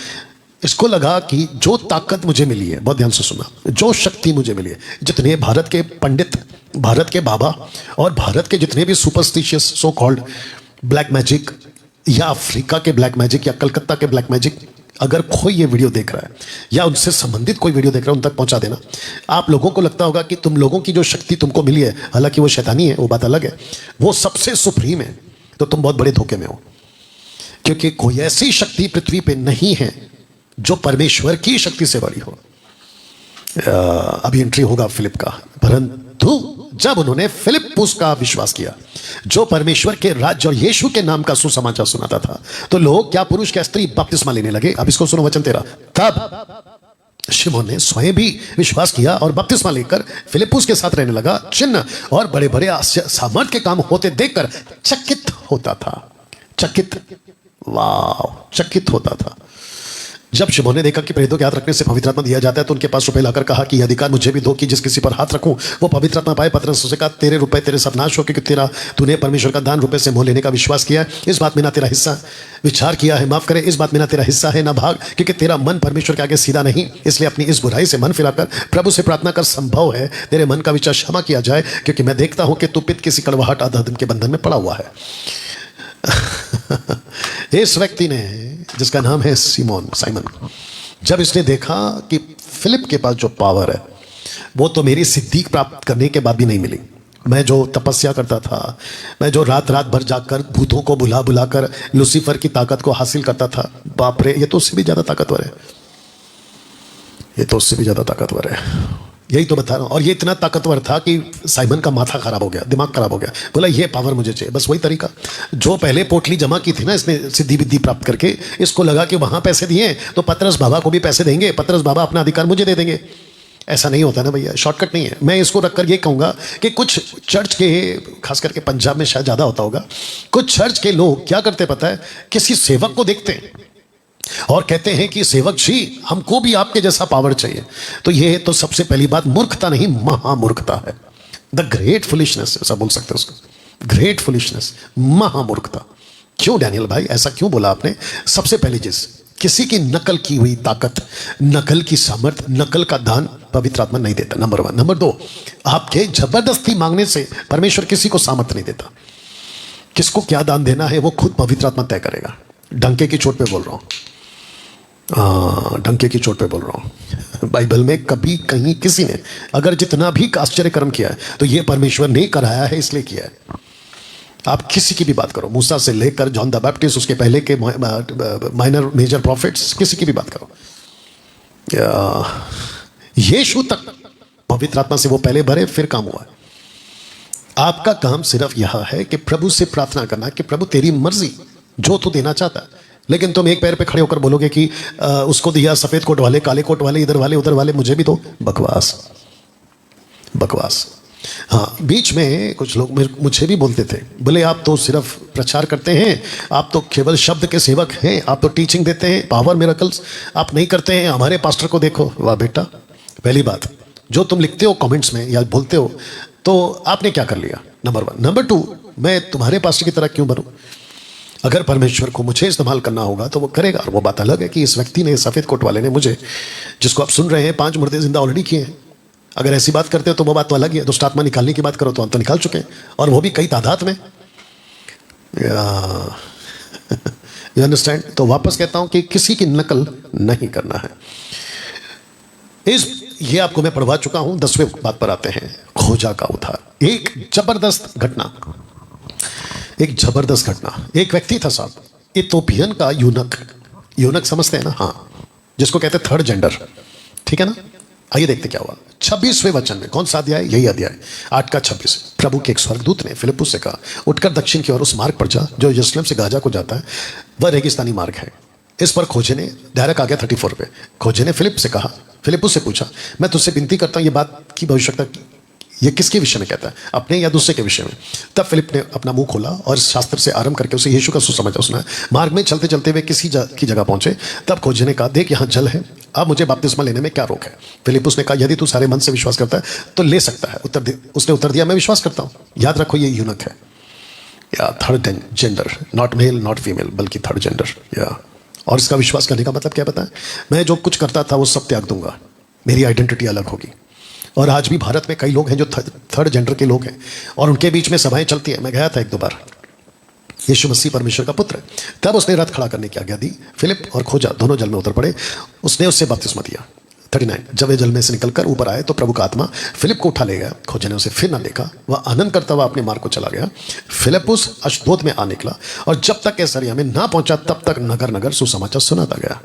A: इसको लगा कि जो ताकत मुझे मिली है, बहुत ध्यान से सुना, जो शक्ति मुझे मिली है, जितने भारत के पंडित, भारत के बाबा और भारत के जितने भी superstitious so called black magic, या अफ्रीका के ब्लैक मैजिक या कलकत्ता के ब्लैक मैजिक, अगर कोई ये वीडियो देख रहा है या उनसे संबंधित कोई वीडियो देख रहा है, उन तक पहुंचा देना। आप लोगों को लगता होगा कि तुम लोगों की जो शक्ति तुमको मिली है, हालांकि वो शैतानी है, वो बात अलग है, वो सबसे सुप्रीम है, तो तुम बहुत बड़े धोखे में हो। क्योंकि कोई ऐसी शक्ति पृथ्वी पे नहीं है जो परमेश्वर की शक्ति से बड़ी हो। अभी एंट्री होगा फिलिप का, परंतु जब उन्होंने फिलिप्पुस का विश्वास किया जो परमेश्वर के राज्य और यीशु के नाम का सुसमाचार सुनाता था, तो लोग, क्या पुरुष क्या स्त्री, बपतिस्मा लेने लगे। अब इसको सुनो, वचन 13। तब शिमोन ने स्वयं भी विश्वास किया और बपतिस्मा लेकर फिलिप्पुस के साथ रहने लगा। चिन्ह और बड़े बड़े सामर्थ के काम होते देखकर चकित होता था। चकित होता था। जब शिमोन ने देखा कि प्रेरितों के हाथ रखने से पवित्र आत्मा दिया जाता है, तो उनके पास रुपए लाकर कहा कि यह अधिकार मुझे भी दो कि जिस किसी पर हाथ रखूं वो पवित्र आत्मा पाए। पतरस उससे कहा, तेरे रुपए तेरे सब नाश हो, क्योंकि तूने परमेश्वर का दान रुपए से मोह लेने का विश्वास किया है। इस बात में ना तेरा हिस्सा विचार किया है, माफ करे, इस बात में ना तेरा हिस्सा है ना भाग, क्योंकि तेरा मन परमेश्वर के आगे सीधा नहीं। इसलिए अपनी इस बुराई से मन फिराकर प्रभु से प्रार्थना कर, संभव है तेरे मन का विचार क्षमा किया जाए, क्योंकि मैं देखता हूं कि तू पित्त किसी कड़वाहट अधर्म के बंधन में पड़ा हुआ है। इस व्यक्ति ने, जिसका नाम है साइमन, जब इसने देखा कि फिलिप के पास जो पावर है वो तो मेरी सिद्धि प्राप्त करने के बाद भी नहीं मिली, मैं जो तपस्या करता था, मैं जो रात रात भर जाकर भूतों को बुला बुलाकर लूसीफर की ताकत को हासिल करता था, बाप रे, ये तो उससे भी ज़्यादा ताकतवर है, ये तो उससे भी ज़्यादा ताकतवर है। यही तो बता रहा हूँ। और ये इतना ताकतवर था कि साइमन का माथा खराब हो गया, दिमाग खराब हो गया, बोला ये पावर मुझे चाहिए। बस वही तरीका जो पहले पोटली जमा की थी ना इसने सिद्धि विद्धि प्राप्त करके, इसको लगा कि वहाँ पैसे दिए तो पतरस बाबा को भी पैसे देंगे, पतरस बाबा अपना अधिकार मुझे दे देंगे। ऐसा नहीं होता ना भैया, शॉर्टकट नहीं है। मैं इसको रखकर ये कहूँगा कि कुछ चर्च के, खास करके पंजाब में शायद ज़्यादा होता होगा, कुछ चर्च के लोग क्या करते पता है, किसी सेवक को देखते हैं और कहते हैं कि सेवक जी हमको भी आपके जैसा पावर चाहिए। तो ये तो सबसे पहली बात मूर्खता नहीं, महामूर्खता है। द ग्रेट फुलिशनेस ऐसा बोल सकते हैं उसको, ग्रेट फुलिशनेस, महामूर्खता। क्यों डैनियल भाई ऐसा क्यों बोला आपने? सबसे पहली चीज, किसी की नकल की हुई ताकत, नकल की सामर्थ, नकल का दान पवित्र आत्मा नहीं देता, नंबर 1। नंबर 2, आपके जबरदस्ती मांगने से परमेश्वर किसी को सामर्थ नहीं देता। किसको क्या दान देना है वो खुद पवित्र आत्मा तय करेगा। डंके की चोट पे बोल रहा हूं, डंके की चोट पे बोल रहा हूं। बाइबल में कभी कहीं किसी ने अगर जितना भी आश्चर्य कर्म किया है तो ये परमेश्वर ने कराया है, इसलिए किया है। आप किसी की भी बात करो, मूसा से लेकर जॉन द बैप्टिस्ट, उसके पहले के माइनर मेजर प्रॉफिट्स, किसी की भी बात करो, यीशु तक पवित्र आत्मा से वो पहले भरे फिर काम हुआ है। आपका काम सिर्फ यह है कि प्रभु से प्रार्थना करना कि प्रभु तेरी मर्जी, जो तू देना चाहता है। लेकिन तुम एक पैर पे खड़े होकर बोलोगे कि उसको दिया सफेद कोट वाले, काले कोट वाले, इधर वाले उधर वाले, मुझे भी दो, बकवास बकवास। हाँ, बीच में कुछ लोग मुझे भी बोलते थे, बोले आप तो सिर्फ प्रचार करते हैं, आप तो केवल शब्द के सेवक हैं, आप तो टीचिंग देते हैं, पावर मिरेकल्स आप नहीं करते हैं, हमारे पास्टर को देखो। वाह बेटा, पहली बात जो तुम लिखते हो कमेंट्स में या बोलते हो तो आपने क्या कर लिया, नंबर 1। नंबर 2, मैं तुम्हारे पास्टर की तरह क्यों बनूं? अगर परमेश्वर को मुझे इस्तेमाल करना होगा तो वो करेगा। और वो बात अलग है कि इस व्यक्ति ने, सफ़ेद कोट वाले ने मुझे, जिसको आप सुन रहे हैं, 5 मुर्दे जिंदा ऑलरेडी किए हैं। अगर ऐसी बात करते हो तो वो बात तो अलग ही है। दुष्ट आत्मा निकालने की बात करो तो हम तो निकाल चुके हैं, और वो भी कई तादाद में। You understand? तो वापस कहता हूं कि किसी की नकल नहीं करना है। ये आपको मैं पढ़वा चुका हूं। 10वें बात पर आते हैं, खोजा का उद्धार। एक जबरदस्त घटना, एक जबरदस्त घटना। एक व्यक्ति था साहब, इथोपियन का यूनक। यूनक समझते हैं ना? हाँ, जिसको कहते हैं थर्ड जेंडर, ठीक है ना? आइए देखते क्या हुआ 26वें वचन में। कौन सा अध्याय? यही अध्याय 8 का 26। प्रभु के एक स्वर्गदूत ने फिलिप्पुस से कहा, उठकर दक्षिण की ओर उस मार्ग पर जा जो यरूशलेम से गाजा को जाता है, वह रेगिस्तानी मार्ग है। इस पर खोजे ने, डायरेक्ट आ गया 34 पे। खोजे ने फिलिप्पुस से पूछा, मैं तुझसे विनती करता हूँ, ये बात की भविष्यता ये किसके विषय में कहता है, अपने या दूसरे के विषय में? तब फिलिप ने अपना मुंह खोला और शास्त्र से आरंभ करके उसे यीशु का सुसमाचार सुनाया। मार्ग में चलते चलते वे किसी की जगह पहुंचे। तब खोजे ने कहा, देख यहाँ जल है, अब मुझे बपतिस्मा लेने में क्या रोक है? फिलिप्पुस ने कहा, यदि तू सारे मन से विश्वास करता है तो ले सकता है। उसने उत्तर दिया, मैं विश्वास करता हूँ। याद रखो ये यूनक है, या third gender, not male not female, बल्कि थर्ड जेंडर। या और इसका विश्वास करने का मतलब क्या पता है? मैं जो कुछ करता था वो सब त्याग दूंगा, मेरी आइडेंटिटी अलग होगी। और आज भी भारत में कई लोग हैं जो थर्ड जेंडर के लोग हैं, और उनके बीच में सभाएं चलती हैं। मैं गया था 1-2 बार। यीशु मसीह परमेश्वर का पुत्र है। तब उसने रथ खड़ा करने की आज्ञा दी। फिलिप और खोजा दोनों जल में उतर पड़े। उसने उससे बपतिस्मा दिया। 39, जब वे जल में से निकलकर ऊपर आए तो प्रभु का आत्मा फिलिप को उठा ले गया। खोजे ने उसे फिर न देखा, वह आनंद करता हुआ अपने मार्ग को चला गया। फिलिप्पुस अशदोद में आ निकला, और जब तक कैसरिया में ना पहुंचा तब तक नगर नगर सुसमाचार सुनाता गया।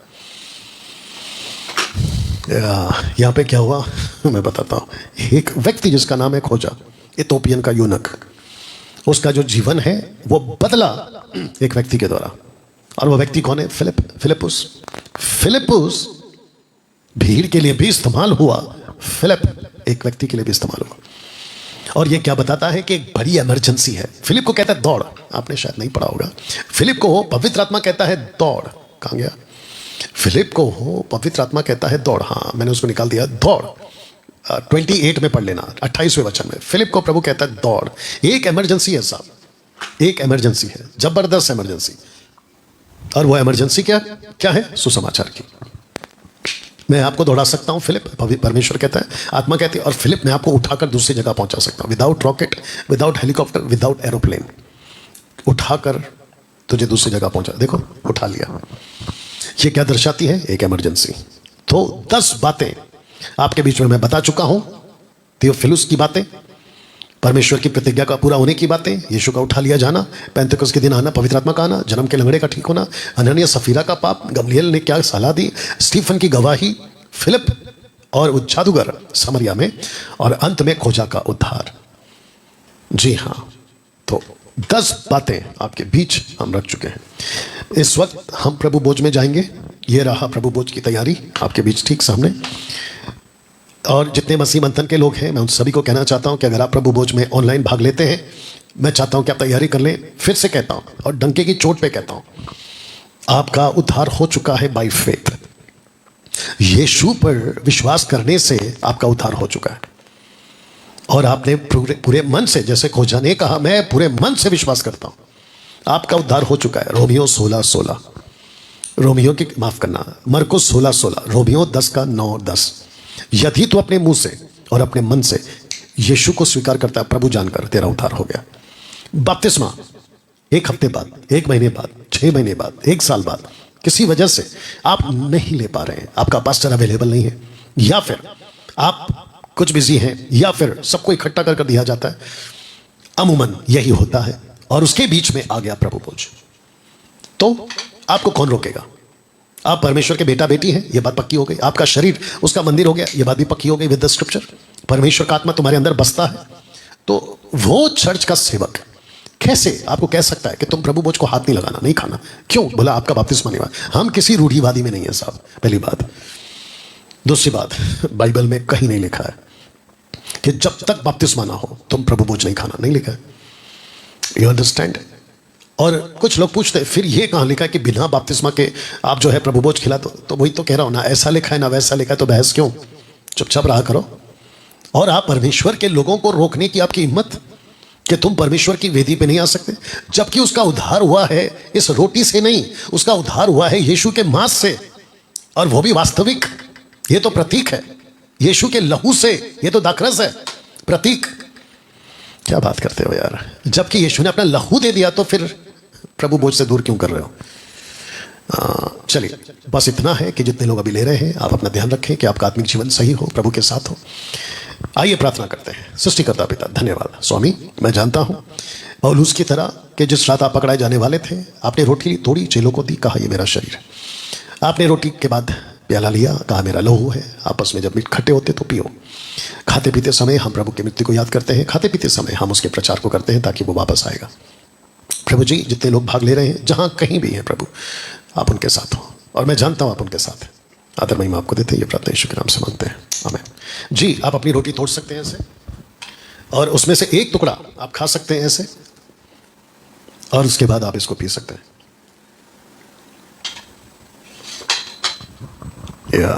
A: यहाँ पे क्या हुआ मैं बताता हूँ। एक व्यक्ति जिसका नाम है खोजा, इथोपियन का यूनक, उसका जो जीवन है वो बदला एक व्यक्ति के द्वारा। और वो व्यक्ति कौन है? फिलिप्पुस भीड़ के लिए भी इस्तेमाल हुआ, फिलिप एक व्यक्ति के लिए भी इस्तेमाल हुआ। और ये क्या बताता है कि एक बड़ी इमरजेंसी है। फिलिप को कहता है दौड़, आपने शायद नहीं पढ़ा होगा। फिलिप को पवित्र आत्मा कहता है दौड़। कहाँ गया? फिलिप को पवित्र आत्मा कहता है दौड़। हाँ, मैंने उसको निकाल दिया, दौड़। 28 में पढ़ लेना, 28वें वचन में फिलिप को प्रभु कहता है दौड़। एक इमरजेंसी है साहब, एक इमरजेंसी है, जबरदस्त इमरजेंसी। और वो इमरजेंसी क्या है? सुसमाचार की। मैं आपको दौड़ा सकता हूं, फिलिप, परमेश्वर कहता है, आत्मा कहती है, और फिलिप मैं आपको उठाकर दूसरी जगह पहुंचा सकता हूं, without rocket, without helicopter, without aeroplane. उठाकर तुझे दूसरी जगह पहुंचा, देखो उठा लिया। ये क्या दर्शाती है? एक इमरजेंसी। तो 10 बातें आपके बीच में मैं बता चुका हूं। थियोफिलुस की बातें, परमेश्वर की प्रतिज्ञा का पूरा होने की बातें, यीशु का उठा लिया जाना, पेंतेकोस्त के दिन आना, पवित्र आत्मा का आना, जन्म के लंगड़े का ठीक होना, हनन्याह सफीरा का पाप, गमलीएल ने क्या सलाह दी, स्टीफन की गवाही, फिलिप और वो जादूगर समरिया में, और अंत में खोजा का उद्धार। जी हां, तो 10 बातें आपके बीच हम रख चुके हैं। इस वक्त हम प्रभु भोज में जाएंगे। ये रहा प्रभु भोज की तैयारी आपके बीच ठीक सामने। और जितने मसीह मंथन के लोग हैं, मैं उन सभी को कहना चाहता हूं कि अगर आप प्रभु भोज में ऑनलाइन भाग लेते हैं, मैं चाहता हूं कि आप तैयारी कर लें। फिर से कहता हूं और डंके की चोट पे कहता हूं, आपका उद्धार हो चुका है बाय फेथ। यीशु पर विश्वास करने से आपका उद्धार हो चुका है। और आपने पूरे मन से, जैसे खोजा ने कहा, मैं पूरे मन से विश्वास करता हूं, आपका उद्धार हो चुका है। रोमियो 16:16, रोमियो की माफ करना, मरकुस 16:16, रोमियो 10 का 9 और 10। यदि तू अपने मुंह से और अपने मन से यीशु को स्वीकार करता है प्रभु जानकर, तेरा उद्धार हो गया। बपतिस्मा 1 हफ्ते बाद, 1 महीने बाद, 6 महीने बाद, 1 साल बाद किसी वजह से आप नहीं ले पा रहे हैं, आपका पास्टर अवेलेबल नहीं है, या फिर आप कुछ बिजी हैं, या फिर सबको इकट्ठा कर दिया जाता है, अमूमन यही होता है, और उसके बीच में आ गया प्रभु भोज, तो आपको कौन रोकेगा? आप परमेश्वर के बेटा बेटी हैं, यह बात पक्की हो गई। आपका शरीर उसका मंदिर हो गया, यह बात भी पक्की हो गई विद द स्क्रिप्चर। परमेश्वर का आत्मा तुम्हारे अंदर बसता है। तो वो चर्च का सेवक कैसे आपको कह सकता है कि तुम प्रभु भोज को हाथ नहीं लगाना, नहीं खाना? क्यों? बोला आपका बपतिस्मा नहीं हुआ। हम किसी रूढ़िवादी में नहीं है साहब, पहली बात। दूसरी बात, बाइबल में कहीं नहीं लिखा है कि जब तक बपतिस्मा ना हो तुम प्रभु भोज नहीं खाना, नहीं लिखा है। You understand? और कुछ लोग पूछते हैं फिर ये कहाँ लिखा है कि बिना बपतिस्मा के आप जो है प्रभु भोज खिला दो? तो वही तो कह रहा हूं ना, ऐसा लिखा है ना वैसा लिखा है, तो बहस क्यों? चुपचाप रहा करो। और आप परमेश्वर के लोगों को रोकने की आपकी हिम्मत कि तुम परमेश्वर की वेदी पे नहीं आ सकते, जबकि उसका उद्धार हुआ है इस रोटी से नहीं, उसका उद्धार हुआ है यीशु के मांस से, और वो भी वास्तविक। ये तो प्रतीक है, यीशु के लहू से, ये तो दाखरस है, प्रतीक। क्या बात करते हो यार? जबकि यीशु ने अपना लहू दे दिया, तो फिर प्रभु भोज से दूर क्यों कर रहे हो? चलिए, बस इतना है कि जितने लोग अभी ले रहे हैं, आप अपना ध्यान रखें कि आपका आत्मिक जीवन सही हो, प्रभु के साथ हो। आइए प्रार्थना करते हैं। सृष्टिकर्ता पिता, धन्यवाद स्वामी। मैं जानता हूं पौलुस की तरह कि जिस रात आप पकड़ाए जाने वाले थे, आपने रोटी तोड़ी, चेलों को दी, कहा ये मेरा शरीर है। आपने रोटी के बाद प्याला लिया, कहा मेरा लहू है। आपस में जब इकट्ठे होते तो पियो। खाते पीते समय हम प्रभु की मृत्यु को याद करते हैं, खाते पीते समय हम उसके प्रचार को करते हैं, ताकि वो वापस आएगा। प्रभु जी, जितने लोग भाग ले रहे हैं, जहां कहीं भी हैं प्रभु, आप उनके साथ हो, और मैं जानता हूं आप उनके साथ हैं। आदर महिमा आपको देते हैं, ये प्रार्थना यीशु के नाम से मांगते हैं, आमीन। जी, आप अपनी रोटी तोड़ सकते हैं ऐसे, और उसमें से एक टुकड़ा आप खा सकते हैं ऐसे, और उसके बाद आप इसको पी सकते हैं। या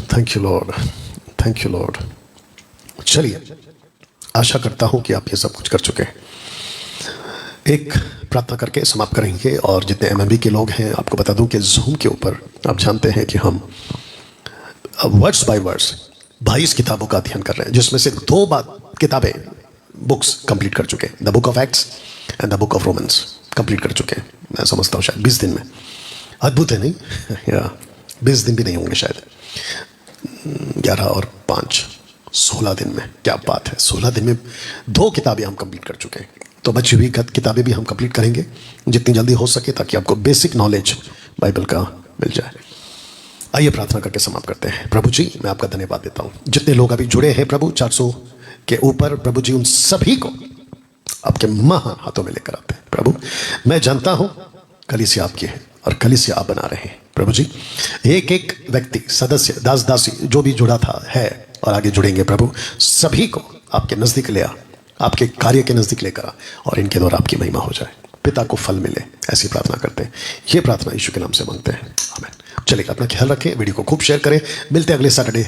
A: thank you Lord, thank you Lord. चलिए, आशा करता हूं कि आप ये सब कुछ कर चुके हैं। एक प्रार्थना करके समाप्त करेंगे। और जितने एमएमबी के लोग हैं, आपको बता दूं कि जूम के ऊपर आप जानते हैं कि हम वर्ड्स बाय वर्ड्स 22 किताबों का अध्ययन कर रहे हैं, जिसमें से 2 किताबें बुक्स कंप्लीट कर चुके हैं। The book of acts and the book of Romans complete कर चुके हैं। मैं समझता हूँ शायद 20 दिन में। अद्भुत है नहीं? या 20 दिन भी नहीं होंगे शायद, 11 और 5, 16 दिन में। क्या बात है, 16 दिन में 2 किताबें हम कंप्लीट कर चुके हैं। तो बची हुई किताबें भी हम कंप्लीट करेंगे जितनी जल्दी हो सके, ताकि आपको बेसिक नॉलेज बाइबल का मिल जाए। आइए प्रार्थना करके समाप्त करते हैं। प्रभु जी, मैं आपका धन्यवाद देता हूँ। जितने लोग अभी जुड़े हैं प्रभु, 400 के ऊपर, प्रभु जी उन सभी को आपके महान हाथों में लेकर आते हैं। प्रभु, मैं जानता हूँ कलीसिया आपकी है, और कलीसिया आप बना रहे हैं। प्रभु जी, एक एक व्यक्ति, सदस्य, दास दासी जो भी जुड़ा था, है और आगे जुड़ेंगे प्रभु, सभी को आपके नजदीक ले आ, आपके कार्य के नजदीक लेकर आ, और इनके द्वारा आपकी महिमा हो जाए, पिता को फल मिले, ऐसी प्रार्थना करते हैं। ये प्रार्थना यीशु के नाम से मांगते हैं, आमीन। चलिए, अपना ख्याल रखें, वीडियो को खूब शेयर करें। मिलते हैं अगले सैटरडे।